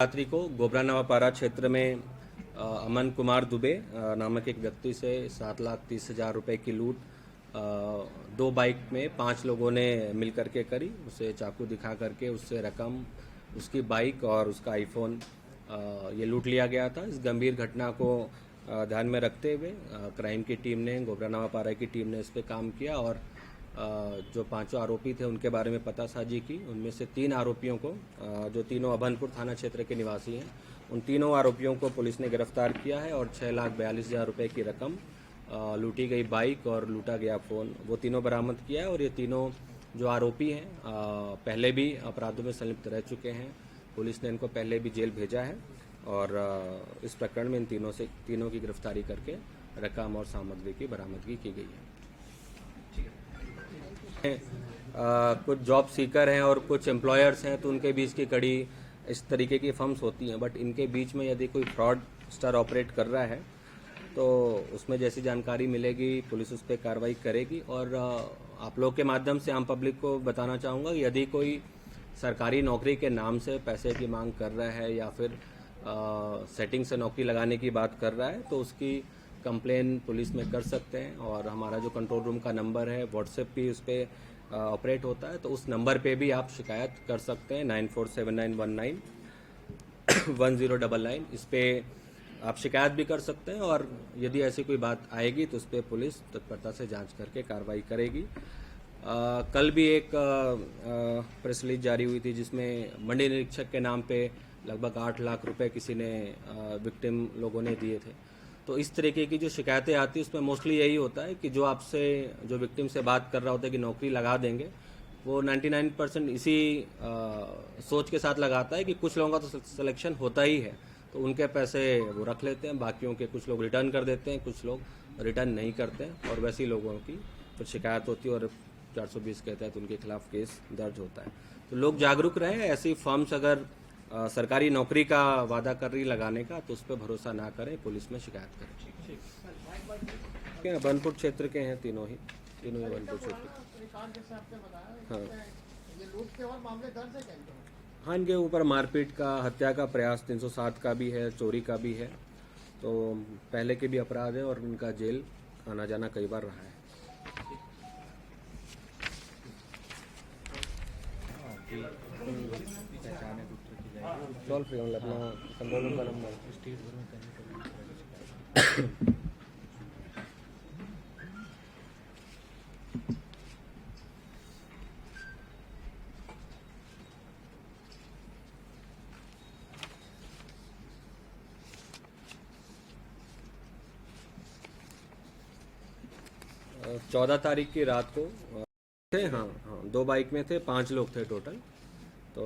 रात्रि को गोबरा नवापारा क्षेत्र में अमन कुमार दुबे नामक एक व्यक्ति से 7,30,000 रुपए की लूट दो बाइक में 5 लोगों ने मिल करके करी। उसे चाकू दिखा करके उससे रकम, उसकी बाइक और उसका आईफोन ये लूट लिया गया था। इस गंभीर घटना को ध्यान में रखते हुए क्राइम की टीम ने, गोबरा नवापारा की टीम ने इस पर काम किया और जो 5 आरोपी थे उनके बारे में पतासाजी की। उनमें से 3 आरोपियों को, जो तीनों अभनपुर थाना क्षेत्र के निवासी हैं, उन तीनों आरोपियों को पुलिस ने गिरफ्तार किया है और 6,42,000 रुपए की रकम, लूटी गई बाइक और लूटा गया फ़ोन, वो तीनों बरामद किया है। और ये तीनों जो आरोपी हैं पहले भी अपराधों में संलिप्त रह चुके हैं। पुलिस ने इनको पहले भी जेल भेजा है और इस प्रकरण में इन तीनों की गिरफ्तारी करके रकम और सामग्री की बरामदगी की गई है। कुछ जॉब सीकर हैं और कुछ एम्प्लॉयर्स हैं, तो उनके बीच की कड़ी इस तरीके की फर्म्स होती हैं। बट इनके बीच में यदि कोई फ्रॉड स्टार ऑपरेट कर रहा है तो उसमें जैसी जानकारी मिलेगी पुलिस उस पर कार्रवाई करेगी। और आप लोग के माध्यम से आम पब्लिक को बताना चाहूँगा, यदि कोई सरकारी नौकरी के नाम से पैसे की मांग कर रहा है या फिर सेटिंग से नौकरी लगाने की बात कर रहा है तो उसकी कंप्लेन पुलिस में कर सकते हैं। और हमारा जो कंट्रोल रूम का नंबर है, व्हाट्सएप भी उस पर ऑपरेट होता है, तो उस नंबर पे भी आप शिकायत कर सकते हैं। 9479191099 इस पर आप शिकायत भी कर सकते हैं। और यदि ऐसी कोई बात आएगी तो उस पर पुलिस तत्परता से जांच करके कार्रवाई करेगी। कल भी एक प्रेस रिलीज जारी हुई थी जिसमें मंडी निरीक्षक के नाम पे लगभग 8 लाख रुपए किसी ने विक्टिम लोगों ने दिए थे। तो इस तरीके की जो शिकायतें आती है उसमें मोस्टली यही होता है कि जो विक्टिम से बात कर रहा होता है कि नौकरी लगा देंगे, वो 99% इसी सोच के साथ लगाता है कि कुछ लोगों का तो सिलेक्शन होता ही है, तो उनके पैसे वो रख लेते हैं, बाकियों के कुछ लोग रिटर्न कर देते हैं, कुछ लोग रिटर्न नहीं करते हैं और वैसे लोगों की फिर शिकायत होती है और 420 के तहत उनके खिलाफ केस दर्ज होता है। तो लोग जागरूक रहे। ऐसी फर्म्स अगर सरकारी नौकरी का वादा कर रही लगाने का तो उस पर भरोसा ना करें, पुलिस में शिकायत करें। अभनपुर क्षेत्र के हैं तीनों अभनपुर क्षेत्र। हाँ, इनके ऊपर मारपीट का, हत्या का प्रयास 307 का भी है, चोरी का भी है, तो पहले के भी अपराध है और इनका जेल आना जाना कई बार रहा है। टोल फ्री अपना कंट्रोल रूम का नंबर स्टेट भर में करने 14 तारीख की रात को थे। हाँ, 2 बाइक में थे, 5 लोग थे टोटल। तो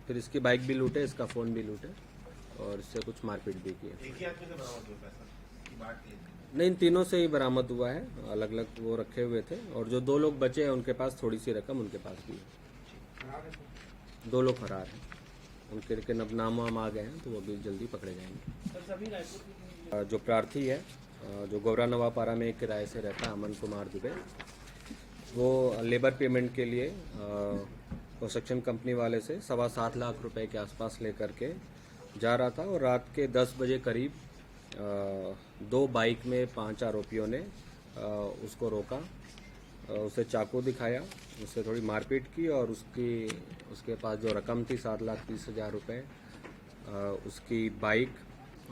फिर इसकी बाइक भी लूटे, इसका फ़ोन भी लूटे और इससे कुछ मारपीट भी की है। नहीं, इन तीनों से ही बरामद हुआ है, अलग अलग वो रखे हुए थे। और जो 2 लोग बचे हैं उनके पास थोड़ी सी रकम उनके पास भी है। 2 लोग फरार हैं, उनके नाम वाम आ गए हैं तो वो भी जल्दी पकड़े जाएंगे। जो प्रार्थी है, जो गोबरा नवापारा में किराए से रहता है, अमन कुमार दुबे, वो लेबर पेमेंट के लिए कंस्ट्रक्शन कंपनी वाले से 7.25 लाख रुपए के आसपास लेकर के जा रहा था। और रात के 10 बजे करीब 2 बाइक में 5 आरोपियों ने उसको रोका, उसे चाकू दिखाया, उससे थोड़ी मारपीट की और उसके पास जो रकम थी 7,30,000 रुपये, उसकी बाइक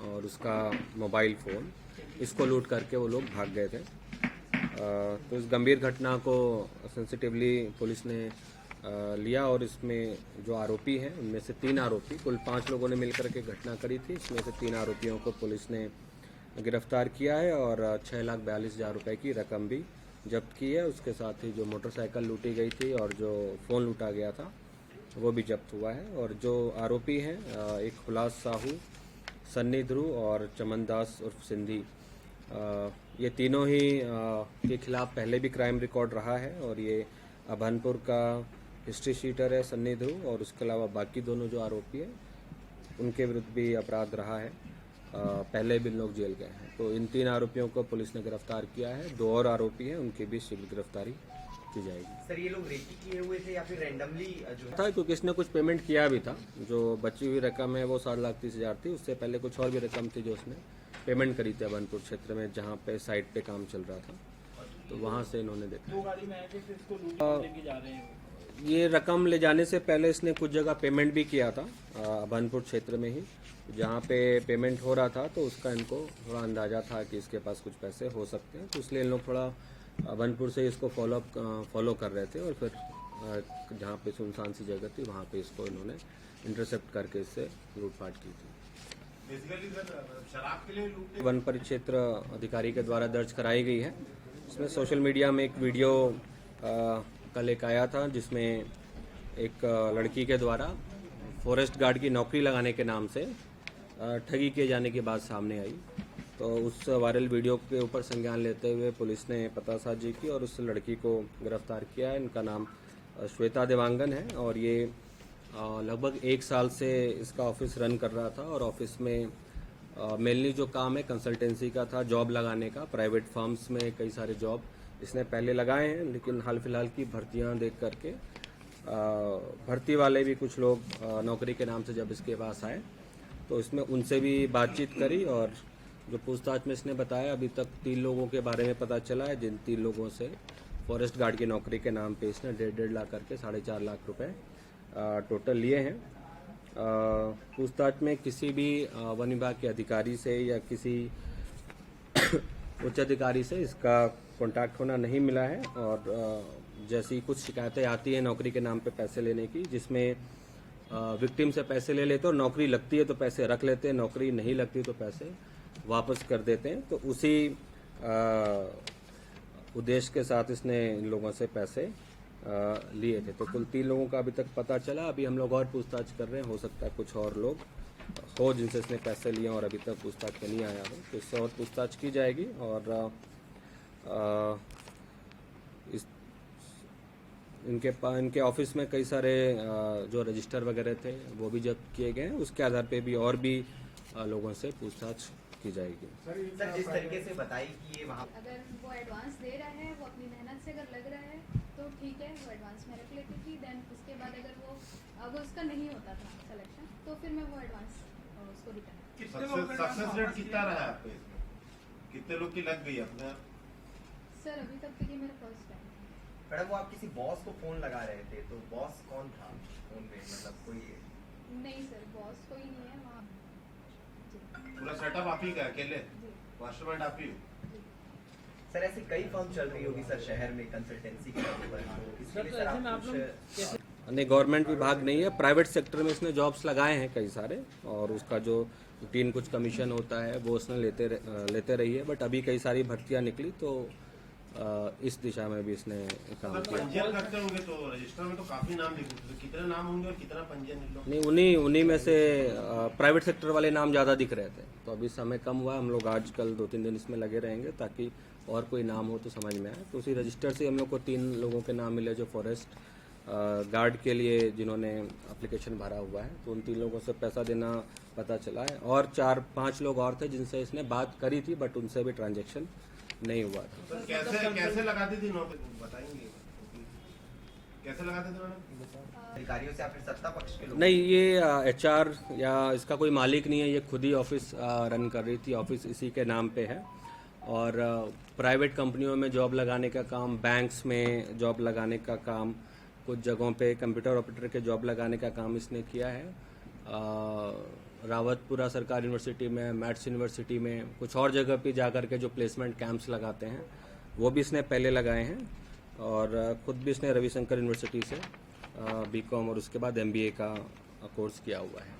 और उसका मोबाइल फ़ोन, इसको लूट करके वो लोग भाग गए थे। तो इस गंभीर घटना को सेंसिटिवली पुलिस ने लिया और इसमें जो आरोपी हैं उनमें से 3 आरोपी, कुल 5 लोगों ने मिलकर के घटना करी थी। इसमें से 3 आरोपियों को पुलिस ने गिरफ्तार किया है और 6,42,000 रुपये की रकम भी जब्त की है। उसके साथ ही जो मोटरसाइकिल लूटी गई थी और जो फ़ोन लूटा गया था वो भी जब्त हुआ है। और जो आरोपी हैं, एक हुलास साहू, सन्नी ध्रुव और चमन दास उर्फ सिंधी, ये तीनों ही के खिलाफ पहले भी क्राइम रिकॉर्ड रहा है। और ये अभनपुर का हिस्ट्री शीटर है सन्नी ध्रुव, और उसके अलावा बाकी दोनों जो आरोपी हैं उनके विरुद्ध भी अपराध रहा है, पहले भी लोग जेल गए हैं। तो इन 3 आरोपियों को पुलिस ने गिरफ्तार किया है। 2 और आरोपी हैं, उनकी भी शीघ्र गिरफ्तारी की जाएगी। सर ये लोग रेकी किए हुए थे या फिर रैंडमली जो था क्योंकि इसने कुछ पेमेंट किया भी था। जो बची हुई रकम है वो 7,30,000 थी। उससे पहले कुछ और भी रकम थी जो उसने पेमेंट करी थी अभनपुर क्षेत्र में, जहाँ पे साइट पे काम चल रहा था, तो वहाँ से इन्होंने देखा। 2 गाड़ी में आए थे, फिर इसको लूट लेके जा रहे हैं। ये रकम ले जाने से पहले इसने कुछ जगह पेमेंट भी किया था अभनपुर क्षेत्र में ही, जहाँ पे पेमेंट हो रहा था, तो उसका इनको थोड़ा अंदाजा था कि इसके पास कुछ पैसे हो सकते हैं, तो इसलिए इन लोग थोड़ा अभनपुर से इसको फॉलो कर रहे थे और फिर जहाँ पे सुनसान सी जगह थी वहाँ पे इसको इन्होंने इंटरसेप्ट करके इससे लूटपाट की थी। बेसिकली सर शराब के लिए लूट वन परिक्षेत्र अधिकारी के द्वारा दर्ज कराई गई है। इसमें सोशल मीडिया में एक वीडियो कल एक आया था जिसमें एक लड़की के द्वारा फॉरेस्ट गार्ड की नौकरी लगाने के नाम से ठगी किए जाने की बात सामने आई। तो उस वायरल वीडियो के ऊपर संज्ञान लेते हुए पुलिस ने पतासाजी की और उस लड़की को गिरफ्तार किया है। इनका नाम श्वेता देवांगन है और ये लगभग 1 साल से इसका ऑफिस रन कर रहा था और ऑफिस में मेनली जो काम है कंसल्टेंसी का था, जॉब लगाने का। प्राइवेट फर्म्स में कई सारे जॉब इसने पहले लगाए हैं, लेकिन हाल फिलहाल की भर्तियां देख करके भर्ती वाले भी कुछ लोग नौकरी के नाम से जब इसके पास आए तो इसमें उनसे भी बातचीत करी और जो पूछताछ में इसने बताया, अभी तक 3 लोगों के बारे में पता चला है, जिन 3 लोगों से फॉरेस्ट गार्ड की नौकरी के नाम पे इसने 1.5 लाख करके 4.5 लाख रुपए टोटल लिए हैं। पूछताछ में किसी भी वन विभाग के अधिकारी से या किसी उच्च अधिकारी से इसका कांटेक्ट होना नहीं मिला है और जैसी कुछ शिकायतें आती हैं नौकरी के नाम पे पैसे लेने की, जिसमें विक्टिम से पैसे ले लेते और नौकरी लगती है तो पैसे रख लेते हैं, नौकरी नहीं लगती तो पैसे वापस कर देते हैं, तो उसी उद्देश्य के साथ इसने इन लोगों से पैसे लिए थे। तो कुल 3 लोगों का अभी तक पता चला। अभी हम लोग और पूछताछ कर रहे हैं, हो सकता है कुछ और लोग हो जिनसे इसने पैसे लिए और अभी तक पूछताछ में नहीं आया हो, तो इससे और पूछताछ की जाएगी। और इनके ऑफिस में कई सारे जो रजिस्टर वगैरह थे वो भी जब्त किए गए हैं। उसके आधार पे भी और भी लोगों से पूछताछ की जाएगी। सर जिस तरीके से बताई कि ये वहाँ अगर वो एडवांस दे रहा है, वो अपनी मेहनत से अगर लग रहा है तो ठीक है, वो एडवांस में रख लेती थी। देन उसके बाद अगर उसका नहीं होता था सिलेक्शन तो फिर मैं वो एडवांस उसको रिटर्न। सक्सेस रेट कितना रहा है आपके इसमें? कितने लोग की लग गई अपने? सर अभी तक के लिए मेरा फर्स्ट टाइम। मैडम वो आप किसी बॉस को फोन लगा रहे थे, तो बॉस कौन था फोन में? मतलब कोई नहीं सर, बॉस कोई नहीं है वहाँ। पूरा सेटअप आप ही का अकेले? जी मास्टरमाइंड आप ही हो? जी। सर ऐसी कई फर्म चल रही होगी सर शहर में कंसल्टेंसी के तौर पर, तो इसके लिए सर आप कुछ नहीं, गवर्नमेंट विभाग नहीं है, प्राइवेट सेक्टर में इसने जॉब्स लगाए हैं कई सारे और उसका जो रूटीन कुछ कमीशन होता है वो उसने लेते रही है। बट अभी कई सारी भर्तियां निकली तो इस दिशा में भी इसने काम सर किया। पंजीयन करते होंगे तो रजिस्टर में तो काफी नाम लिखे, तो कितने नाम होंगे और कितना पंजीयन निकलो? नहीं, उन्हीं में से प्राइवेट सेक्टर वाले नाम ज़्यादा दिख रहे थे, तो अभी समय कम हुआ। हम लोग आजकल 2-3 दिन इसमें लगे रहेंगे ताकि और कोई नाम हो तो समझ में आए। तो उसी रजिस्टर से हम लोग को 3 लोगों के नाम मिले जो फॉरेस्ट गार्ड के लिए जिन्होंने एप्लीकेशन भरा हुआ है, तो उन 3 लोगों से पैसा देना पता चला है। और 4-5 लोग और थे जिनसे इसने बात करी थी बट उनसे भी ट्रांजैक्शन नहीं हुआ था। सर कैसे लगाती थी नौकरी बताएंगे? कैसे लगाते थे मैडम? अधिकारियों से या फिर सत्ता पक्ष के लोग? नहीं, ये HR या इसका कोई मालिक नहीं है, ये खुद ही ऑफिस रन कर रही थी। ऑफिस इसी के नाम पे है और प्राइवेट कंपनियों में जॉब लगाने का काम, बैंक्स में जॉब लगाने का काम, कुछ जगहों पे कंप्यूटर ऑपरेटर के जॉब लगाने का काम इसने किया है। रावतपुरा सरकारी यूनिवर्सिटी में, मैथ्स यूनिवर्सिटी में, कुछ और जगह पे जाकर के जो प्लेसमेंट कैंप्स लगाते हैं वो भी इसने पहले लगाए हैं। और खुद भी इसने रविशंकर यूनिवर्सिटी से BCom और उसके बाद MBA का कोर्स किया हुआ है।